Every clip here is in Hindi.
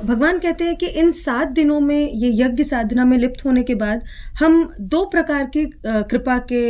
भगवान कहते हैं कि इन 7 दिनों में, ये यज्ञ साधना में लिप्त होने के बाद, हम 2 प्रकार की कृपा के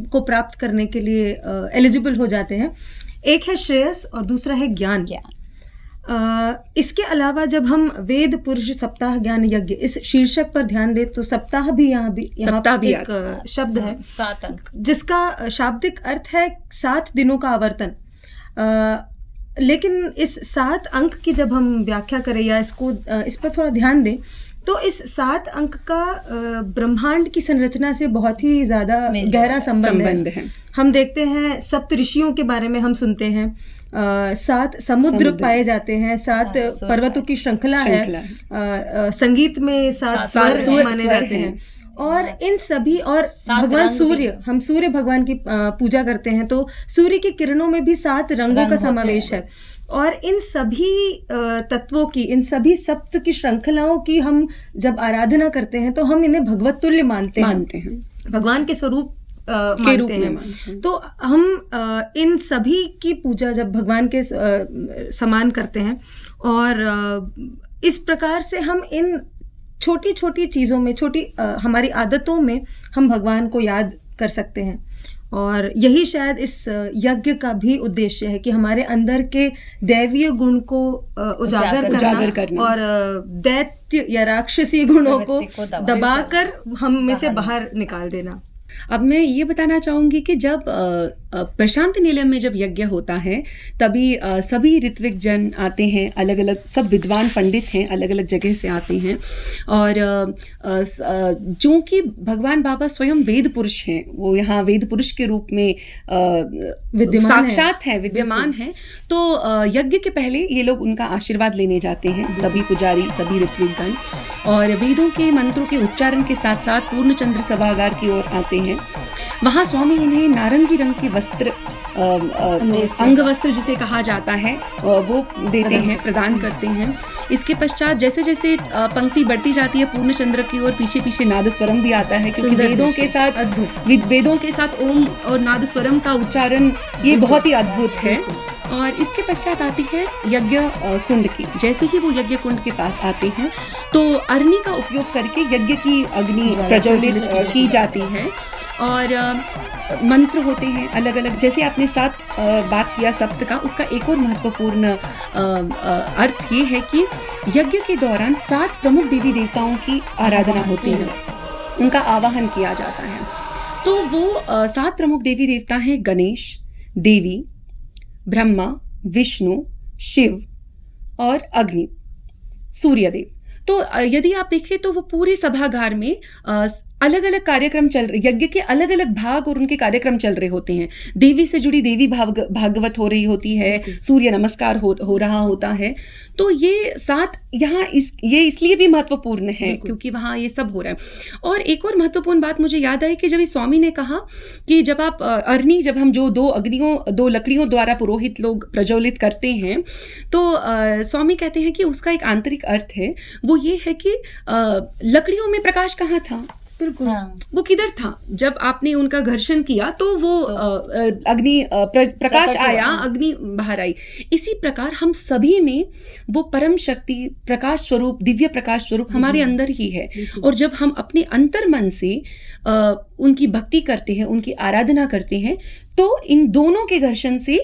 को प्राप्त करने के लिए एलिजिबल हो जाते हैं। एक है श्रेयस और दूसरा है ज्ञान। इसके अलावा जब हम वेद पुरुष सप्ताह ज्ञान यज्ञ इस शीर्षक पर ध्यान दें तो सप्ताह भी यहाँ एक शब्द है, 7 अंक, जिसका शाब्दिक अर्थ है 7 दिनों का आवर्तन। लेकिन इस 7 अंक की जब हम व्याख्या करें या इस पर थोड़ा ध्यान दें तो इस 7 अंक का ब्रह्मांड की संरचना से बहुत ही ज़्यादा गहरा संबंध है। हम देखते हैं सप्त ऋषियों के बारे में हम सुनते हैं, 7 समुद्र पाए जाते हैं, 7 पर्वतों की श्रृंखला है, संगीत में 7 स्वर माने जाते हैं। और इन सभी, और भगवान सूर्य, हम सूर्य भगवान की पूजा करते हैं तो सूर्य की किरणों में भी 7 रंगों का समावेश है। और इन सभी तत्वों की, इन सभी सप्त की श्रृंखलाओं की हम जब आराधना करते हैं तो हम इन्हें भगवत तुल्य मानते हैं, भगवान के स्वरूप मानते हैं। तो हम इन सभी की पूजा जब भगवान के समान करते हैं, और इस प्रकार से हम इन छोटी छोटी चीज़ों में, हमारी आदतों में हम भगवान को याद कर सकते हैं। और यही शायद इस यज्ञ का भी उद्देश्य है कि हमारे अंदर के दैवीय गुण को उजागर करना और दैत्य या राक्षसी गुणों को दबाकर हम में से बाहर निकाल देना। अब मैं ये बताना चाहूँगी कि जब प्रशांत निलय में जब यज्ञ होता है तभी सभी ऋत्विक जन आते हैं, अलग अलग सब विद्वान पंडित हैं, अलग अलग जगह से आते हैं। और चूँकि भगवान बाबा स्वयं वेद पुरुष हैं, वो यहाँ वेद पुरुष के रूप में साक्षात है, विद्यमान है, तो यज्ञ के पहले ये लोग उनका आशीर्वाद लेने जाते हैं, सभी पुजारी, सभी ऋत्विक गण, और वेदों के मंत्रों के उच्चारण के साथ साथ पूर्णचंद्र सभागार की ओर आते हैं। वहाँ स्वामी इन्हें नारंगी रंग के वस्त्र, अंग वस्त्र जिसे कहा जाता है, वो देते हैं, प्रदान करते हैं। इसके पश्चात जैसे जैसे पंक्ति बढ़ती जाती है पूर्णचंद्र की ओर, पीछे पीछे नादस्वरम भी आता है, क्योंकि वेदों के साथ ओम और नादस्वरम का उच्चारण ये बहुत ही अद्भुत है। और इसके पश्चात आती है यज्ञ कुंड की। जैसे ही वो यज्ञ कुंड के पास आते हैं तो अग्नि का उपयोग करके यज्ञ की अग्नि प्रज्वलित की जाती है, और मंत्र होते हैं अलग अलग। जैसे आपने 7 बात किया सप्त का, उसका एक और महत्वपूर्ण अर्थ ये है कि यज्ञ के दौरान 7 प्रमुख देवी देवताओं की आराधना होती है, उनका आवाहन किया जाता है। तो वो 7 प्रमुख देवी देवता हैं गणेश, देवी, ब्रह्मा, विष्णु, शिव और अग्नि, सूर्यदेव। तो यदि आप देखें तो वो पूरे सभागार में अलग अलग कार्यक्रम चल रहे, यज्ञ के अलग अलग भाग और उनके कार्यक्रम चल रहे होते हैं। देवी से जुड़ी देवी भागवत हो रही होती है, सूर्य नमस्कार हो रहा होता है। तो ये 7 यहाँ ये इसलिए भी महत्वपूर्ण है क्योंकि वहाँ ये सब हो रहा है। और एक और महत्वपूर्ण बात मुझे याद आई कि जब स्वामी ने कहा कि जब आप जब हम जो 2 लकड़ियों द्वारा पुरोहित लोग प्रज्वलित करते हैं, तो स्वामी कहते हैं कि उसका एक आंतरिक अर्थ है, वो ये है कि लकड़ियों में प्रकाश कहाँ था? बिल्कुल, वो किधर था? जब आपने उनका घर्षण किया तो वो अग्नि प्रकाश आया, अग्नि बाहर आई। इसी प्रकार हम सभी में वो परम शक्ति, प्रकाश स्वरूप, दिव्य प्रकाश स्वरूप हमारे अंदर ही है। और जब हम अपने अंतर मन से उनकी भक्ति करते हैं, उनकी आराधना करते हैं, तो इन दोनों के घर्षण से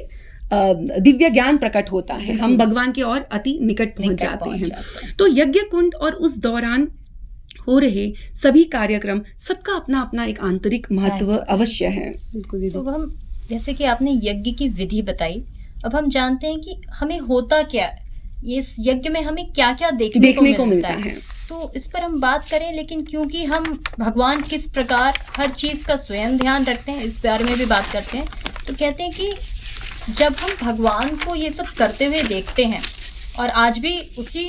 दिव्य ज्ञान प्रकट होता है, हम भगवान के और अति निकट पहुंच जाते हैं। तो यज्ञ कुंड और उस दौरान हो रहे सभी कार्यक्रम, सबका अपना अपना एक आंतरिक महत्व अवश्य है। तो हम, जैसे कि आपने यज्ञ की विधि बताई, अब हम जानते हैं कि हमें होता क्या है, ये इस यज्ञ में हमें क्या क्या देखने को मिलता है। तो इस पर हम बात करें, लेकिन क्योंकि हम भगवान किस प्रकार हर चीज का स्वयं ध्यान रखते हैं, इस बारे में भी बात करते हैं। तो कहते हैं कि जब हम भगवान को ये सब करते हुए देखते हैं, और आज भी उसी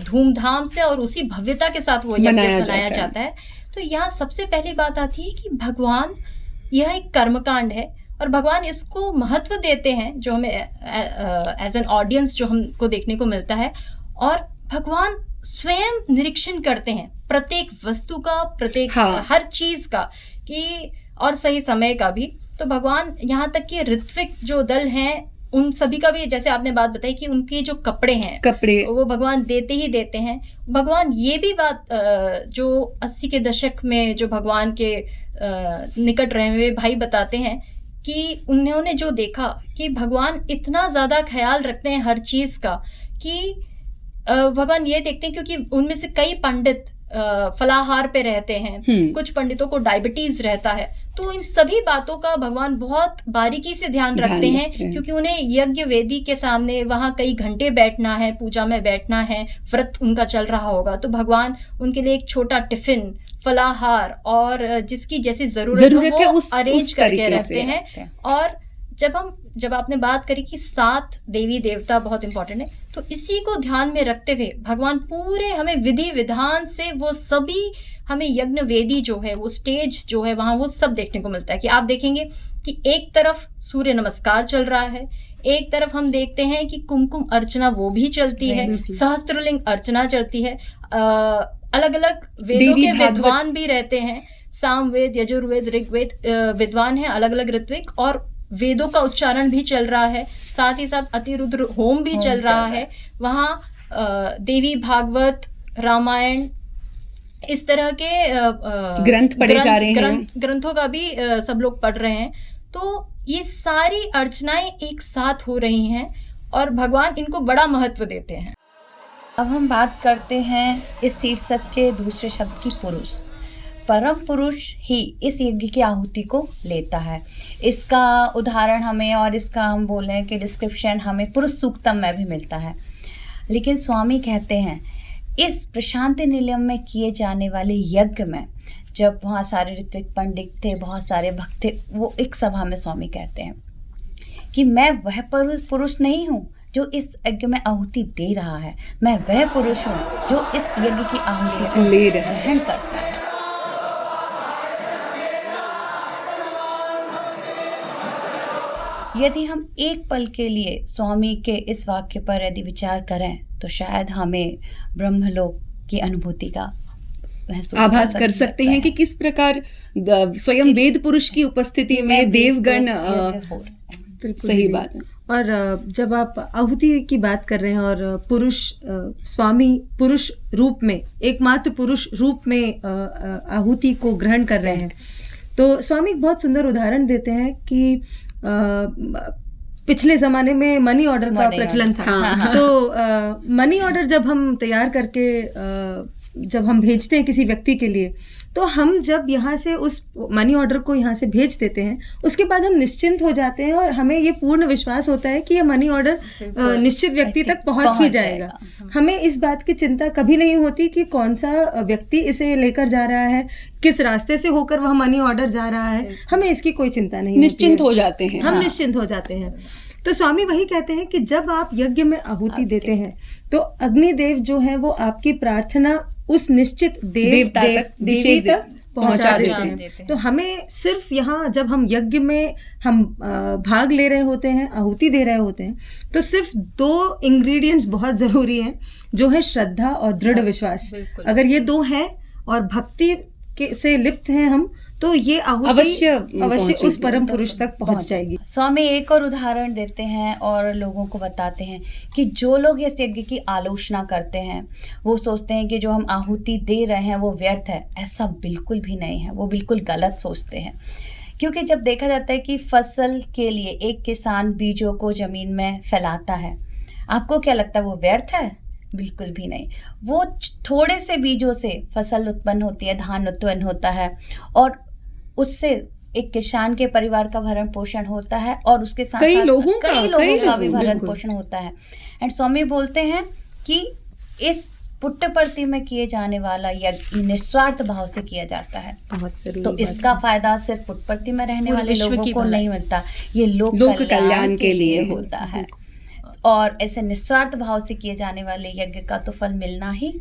धूमधाम से और उसी भव्यता के साथ वो यज्ञ मनाया जाता है, तो यहाँ सबसे पहली बात आती है कि भगवान, यह एक कर्मकांड है और भगवान इसको महत्व देते हैं, जो हमें एज एन ऑडियंस जो हमको देखने को मिलता है। और भगवान स्वयं निरीक्षण करते हैं प्रत्येक वस्तु का, प्रत्येक हर चीज का, कि और सही समय का भी। तो भगवान, यहाँ तक कि ऋत्विक जो दल हैं, उन सभी का भी जैसे आपने बात बताई कि उनके जो कपड़े वो भगवान देते ही देते हैं। भगवान ये भी बात जो 80 के दशक में जो भगवान के निकट रहे हुए भाई बताते हैं कि उन्होंने जो देखा कि भगवान इतना ज़्यादा ख्याल रखते हैं हर चीज़ का कि भगवान ये देखते हैं, क्योंकि उनमें से कई पंडित फलाहार पे रहते हैं, कुछ पंडितों को डायबिटीज रहता है, तो इन सभी बातों का भगवान बहुत बारीकी से ध्यान रखते हैं, क्योंकि उन्हें यज्ञ वेदी के सामने वहाँ कई घंटे बैठना है, पूजा में बैठना है, व्रत उनका चल रहा होगा, तो भगवान उनके लिए एक छोटा टिफिन, फलाहार और जिसकी जैसी जरूरत है वो अरेंज करके रखते हैं। और जब आपने बात करी कि 7 देवी देवता बहुत इंपॉर्टेंट है, तो इसी को ध्यान में रखते हुए भगवान पूरे हमें विधि विधान से वो सभी हमें यज्ञ वेदी जो है, वो स्टेज जो है वहाँ, वो सब देखने को मिलता है। कि आप देखेंगे कि एक तरफ सूर्य नमस्कार चल रहा है, एक तरफ हम देखते हैं कि कुमकुम अर्चना वो भी चलती है, सहस्त्रलिंग अर्चना चलती है, अलग अलग वेदों के विद्वान भी रहते हैं, सामवेद, यजुर्वेद, ऋग्वेद विद्वान है, अलग अलग ऋत्विक, और वेदों का उच्चारण भी चल रहा है, साथ ही साथ अतिरुद्र होम भी चल रहा है वहाँ। देवी भागवत, रामायण, इस तरह के ग्रंथ पढ़े जा रहे हैं, ग्रंथों का भी सब लोग पढ़ रहे हैं। तो ये सारी अर्चनाएं एक साथ हो रही हैं और भगवान इनको बड़ा महत्व देते हैं। अब हम बात करते हैं इस शीर्षक के दूसरे शब्द की, पुरुष। परम पुरुष ही इस यज्ञ की आहुति को लेता है। इसका उदाहरण हमें, और इसका हम बोलें कि डिस्क्रिप्शन हमें पुरुष सूक्तम में भी मिलता है। लेकिन स्वामी कहते हैं इस प्रशांति निलयम में किए जाने वाले यज्ञ में, जब वहाँ सारे ऋत्विक पंडित थे, बहुत सारे भक्त थे, वो एक सभा में स्वामी कहते हैं कि मैं वह पुरुष नहीं हूँ जो इस यज्ञ में आहुति दे रहा है, मैं वह पुरुष हूँ जो इस यज्ञ की आहुति को ले ग्रहण करता है। यदि हम एक पल के लिए स्वामी के इस वाक्य पर यदि विचार करें तो शायद हमें ब्रह्मलोक की अनुभूति का आभास कर सकते हैं कि किस प्रकार स्वयं वेद पुरुष की उपस्थिति में देवगण, सही बात है। और जब आप आहुति की बात कर रहे हैं और पुरुष, स्वामी पुरुष रूप में, एकमात्र पुरुष रूप में आहुति को ग्रहण कर रहे हैं, तो स्वामी एक बहुत सुंदर उदाहरण देते हैं कि पिछले ज़माने में मनी ऑर्डर का प्रचलन था। तो मनी ऑर्डर जब हम तैयार करके जब हम भेजते हैं किसी व्यक्ति के लिए, तो हम जब यहाँ से उस मनी ऑर्डर को यहाँ से भेज देते हैं, उसके बाद हम निश्चिंत हो जाते हैं और हमें ये पूर्ण विश्वास होता है कि ये मनी ऑर्डर निश्चित व्यक्ति तक पहुँच ही जाएगा। हमें इस बात की चिंता कभी नहीं होती कि कौन सा व्यक्ति इसे लेकर जा रहा है, किस रास्ते से होकर वह मनी ऑर्डर जा रहा है, हमें इसकी कोई चिंता नहीं, निश्चिंत हो जाते हैं, हम निश्चिंत हो जाते हैं। तो स्वामी वही कहते हैं कि जब आप यज्ञ में आहुति देते हैं तो अग्निदेव जो है वो आपकी प्रार्थना उस निश्चित देवता तक पहुंचा देते हैं। तो हमें सिर्फ यहाँ जब हम यज्ञ में हम भाग ले रहे होते हैं, आहुति दे रहे होते हैं, तो सिर्फ 2 इंग्रेडिएंट्स बहुत ज़रूरी हैं, जो है श्रद्धा और दृढ़ विश्वास। अगर ये 2 हैं और भक्ति से लिप्त हैं हम, तो ये आहुति अवश्य उस परम पुरुष तक पहुंच जाएगी। स्वामी एक और उदाहरण देते हैं और लोगों को बताते हैं कि जो लोग इस यज्ञ की आलोचना करते हैं, वो सोचते हैं कि जो हम आहुति दे रहे हैं वो व्यर्थ है। ऐसा बिल्कुल भी नहीं है, वो बिल्कुल गलत सोचते हैं। क्योंकि जब देखा जाता है कि फसल के लिए एक किसान बीजों को जमीन में फैलाता है, आपको क्या लगता है वो व्यर्थ है? बिल्कुल भी नहीं। वो थोड़े से बीजों से फसल उत्पन्न होती है, धान उत्पन्न होता है, और उससे एक किसान के परिवार का भरण पोषण होता है और उसके साथ कई लोगों का भी भरण पोषण होता है। एंड स्वामी बोलते हैं कि इस पुट्टपर्ति में किए जाने वाला यज्ञ निस्वार्थ भाव से किया जाता है। तो इसका फायदा सिर्फ पुट्टपर्ति में रहने वाले लोगों को नहीं मिलता, ये लोक कल्याण के लिए होता है। और ऐसे निस्वार्थ भाव से किए जाने वाले यज्ञ का तो फल मिलना ही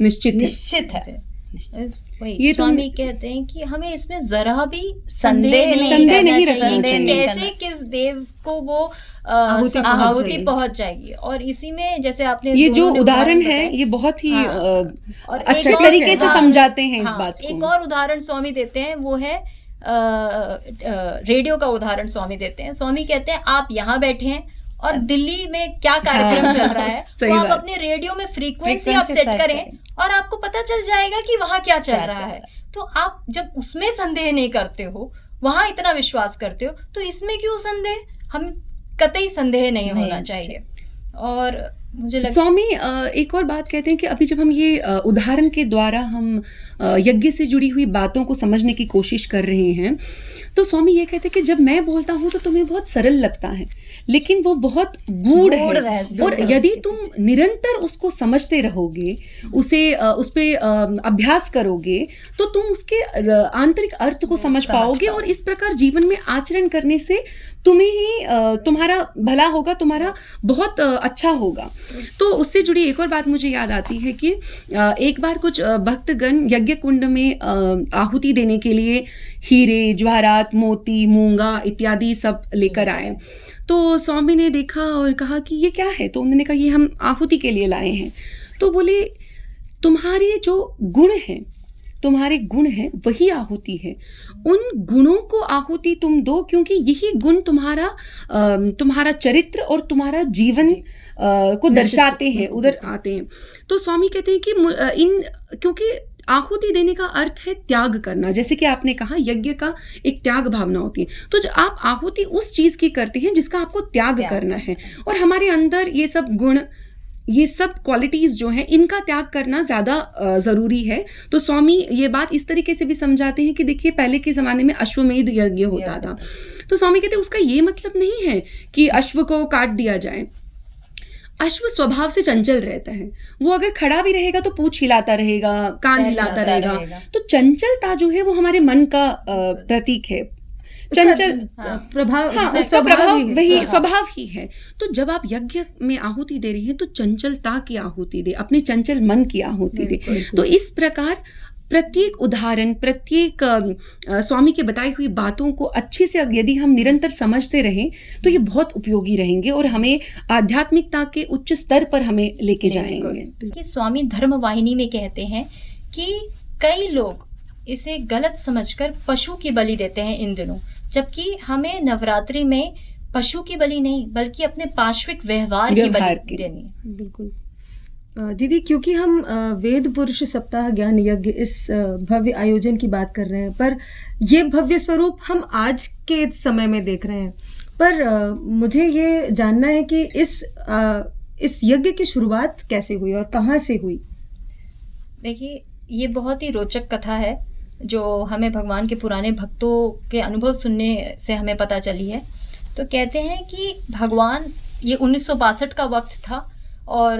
निश्चित है। ये स्वामी कहते हैं कि हमें इसमें जरा भी संदेह नहीं रखना चाहिए कैसे किस देव को वो आहुति पहुंच जाएगी। और इसी में जैसे आपने ये जो उदाहरण है ये बहुत ही अच्छे तरीके से समझाते हैं इस बात को। एक और उदाहरण स्वामी देते हैं, वो है रेडियो का उदाहरण स्वामी देते हैं। स्वामी कहते हैं आप यहाँ बैठे हैं और दिल्ली में क्या कार्यक्रम चल रहा है सही वो आप बात। अपने रेडियो में फ्रीक्वेंसी आप सेट करें और आपको पता चल जाएगा कि वहां क्या चल रहा है। तो आप जब उसमें संदेह नहीं करते हो, वहां इतना विश्वास करते हो, तो इसमें क्यों संदेह? हम कतई संदेह नहीं होना चाहिए। और मुझे स्वामी एक और बात कहते हैं कि अभी जब हम ये उदाहरण के द्वारा हम यज्ञ से जुड़ी हुई बातों को समझने की कोशिश कर रहे हैं, तो स्वामी ये कहते हैं कि जब मैं बोलता हूँ तो तुम्हें बहुत सरल लगता है, लेकिन वो बहुत गूढ़ है। और यदि तुम निरंतर उसको समझते रहोगे, उसे उस पे अभ्यास करोगे, तो तुम उसके आंतरिक अर्थ को समझ पाओगे और इस प्रकार जीवन में आचरण करने से तुम्हें ही तुम्हारा भला होगा, तुम्हारा बहुत अच्छा होगा। तो उससे जुड़ी एक और बात मुझे याद आती है कि एक बार कुछ भक्तगण यज्ञ कुंड में आहुति देने के लिए हीरे, जवाहरात, मोती, मूंगा इत्यादि सब लेकर आए। तो स्वामी ने देखा और कहा कि ये क्या है? तो उन्होंने कहा ये हम आहुति के लिए लाए हैं। तो बोले तुम्हारे जो गुण हैं, तुम्हारे गुण हैं वही आहुति है। उन गुणों को आहुति तुम दो, क्योंकि यही गुण तुम्हारा चरित्र और तुम्हारा जीवन को दर्शाते हैं, उधर आते हैं। तो स्वामी कहते हैं कि क्योंकि आहुति देने का अर्थ है त्याग करना, जैसे कि आपने कहा यज्ञ का एक त्याग भावना होती है। तो जो आप आहुति उस चीज की करते हैं जिसका आपको त्याग करना है, और हमारे अंदर ये सब गुण, ये सब क्वालिटीज जो हैं, इनका त्याग करना ज़्यादा ज़रूरी है। तो स्वामी ये बात इस तरीके से भी समझाते हैं कि देखिए पहले के ज़माने में अश्वमेध यज्ञ होता था। तो स्वामी कहते हैं उसका ये मतलब नहीं है कि अश्व को काट दिया जाए। अश्व स्वभाव से चंचल रहता है, वो अगर खड़ा भी रहेगा तो पूंछ हिलाता रहेगा, कान हिलाता रहेगा। तो चंचलता जो है वो हमारे मन का प्रतीक है। चंचल प्रभाव, हाँ, उसका प्रभाव वही स्वभाव ही है। तो जब आप यज्ञ में आहुति दे रहे हैं तो चंचलता की आहुति दे, अपने चंचल मन की आहुति दे। तो इस प्रकार प्रत्येक उदाहरण, प्रत्येक स्वामी के बताई हुई बातों को अच्छे से यदि हम निरंतर समझते रहें तो ये बहुत उपयोगी रहेंगे और हमें आध्यात्मिकता के उच्च स्तर पर हमें लेके जाएंगे। स्वामी धर्म वाहिनी में कहते हैं कि कई लोग इसे गलत समझकर पशु की बलि देते हैं इन दिनों, जबकि हमें नवरात्रि में पशु की बलि नहीं बल्कि अपने पार्श्विक व्यवहार की बलि देनी है। बिल्कुल दीदी, क्योंकि हम वेद पुरुष सप्ताह ज्ञान यज्ञ इस भव्य आयोजन की बात कर रहे हैं, पर ये भव्य स्वरूप हम आज के समय में देख रहे हैं। पर मुझे ये जानना है कि इस यज्ञ की शुरुआत कैसे हुई और कहाँ से हुई? देखिए, ये बहुत ही रोचक कथा है जो हमें भगवान के पुराने भक्तों के अनुभव सुनने से हमें पता चली है। तो कहते हैं कि भगवान, ये 1962 का वक्त था और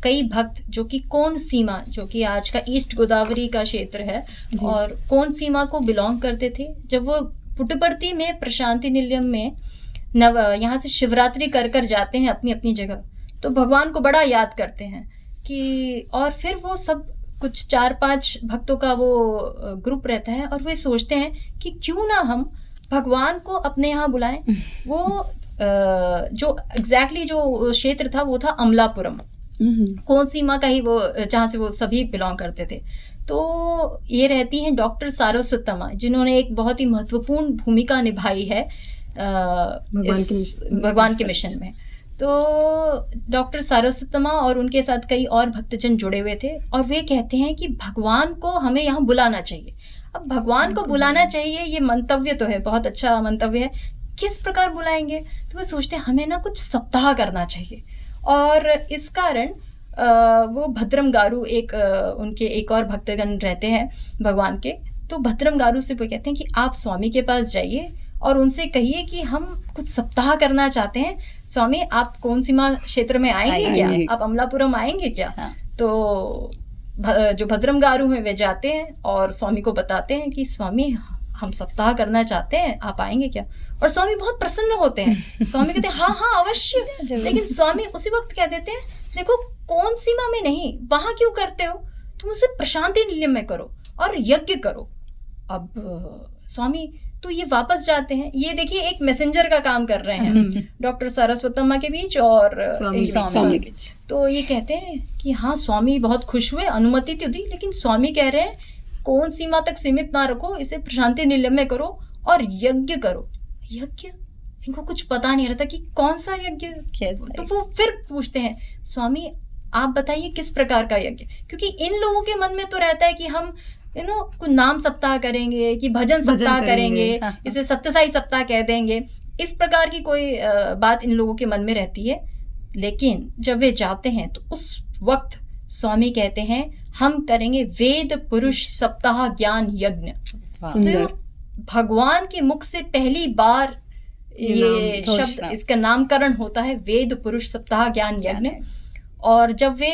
कई भक्त जो कि कोन सीमा, जो कि आज का ईस्ट गोदावरी का क्षेत्र है, और कोन सीमा को बिलोंग करते थे, जब वो पुट्टपर्ती में प्रशांति निलयम में यहाँ से शिवरात्रि कर जाते हैं अपनी अपनी जगह, तो भगवान को बड़ा याद करते हैं कि, और फिर वो सब कुछ 4-5 भक्तों का वो ग्रुप रहता है और वे सोचते हैं कि क्यों ना हम भगवान को अपने यहाँ बुलाएं। वो जो एग्जैक्टली जो क्षेत्र था वो था अमलापुरम, कोन सीमा का ही वो, जहाँ से वो सभी बिलोंग करते थे। तो ये रहती हैं डॉक्टर सारस्वतम्मा, जिन्होंने एक बहुत ही महत्वपूर्ण भूमिका निभाई है भगवान के मिशन में। तो डॉक्टर सारस्वतम्मा और उनके साथ कई और भक्तजन जुड़े हुए थे और वे कहते हैं कि भगवान को हमें यहाँ बुलाना चाहिए। अब भगवान को बुलाना चाहिए, ये मंतव्य तो है, बहुत अच्छा मंतव्य है, किस प्रकार बुलाएंगे? तो वे सोचते हैं हमें ना कुछ सप्ताह करना चाहिए, और इस कारण वो भद्रम गारू उनके एक और भक्तगण रहते हैं भगवान के, तो भद्रम गारू से वो कहते हैं कि आप स्वामी के पास जाइए और उनसे कहिए कि हम कुछ सप्ताह करना चाहते हैं। स्वामी, आप कौन सीमा क्षेत्र में आएंगे क्या? आप अमलापुरम आएंगे क्या? हाँ। तो जो भद्रम गारू हैं वे जाते हैं और स्वामी को बताते हैं कि स्वामी, हम सप्ताह करना चाहते हैं, आप आएंगे क्या? और स्वामी बहुत प्रसन्न होते हैं। स्वामी कहते हैं हाँ हाँ अवश्य। लेकिन स्वामी उसी वक्त कह देते हैं, देखो कौन सीमा में नहीं, वहां क्यों करते हो, तुम उसे प्रशांति निलयम में करो और यज्ञ करो। अब स्वामी तो ये वापस जाते हैं। ये देखिए एक मैसेंजर का काम कर रहे हैं डॉक्टर सारस्वतम्मा के बीच और स्वामी के बीच। तो ये कहते हैं कि हाँ, स्वामी बहुत खुश हुए, अनुमति तो दी, लेकिन स्वामी कह रहे हैं कौन सीमा तक सीमित ना रखो, इसे प्रशांति निलयम में करो और यज्ञ करो। यज्ञ इनको कुछ पता नहीं रहता कि कौन सा यज्ञ। तो वो फिर पूछते हैं, स्वामी आप बताइए किस प्रकार का यज्ञ, क्योंकि इन लोगों के मन में तो रहता है कि हम कुछ नाम सप्ताह करेंगे, कि भजन सप्ताह करेंगे, इसे सत्यसाई सप्ताह कह देंगे, इस प्रकार की कोई बात इन लोगों के मन में रहती है। लेकिन जब वे जाते हैं तो उस वक्त स्वामी कहते हैं हम करेंगे वेद पुरुष सप्ताह ज्ञान यज्ञ। तो भगवान के मुख से पहली बार ये शब्द, इसका नामकरण होता है वेद पुरुष सप्ताह ज्ञान यज्ञ। और जब वे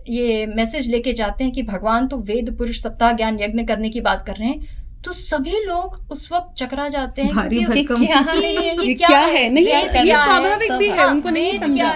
ये मैसेज लेके जाते हैं कि भगवान तो वेद पुरुष सप्ताह ज्ञान यज्ञ करने की बात कर रहे हैं, तो सभी लोग उस वक्त चकरा जाते हैं भारी कि भरकम ये क्या है, नहीं ये स्वाभाविक भी है, उनको नहीं समझा।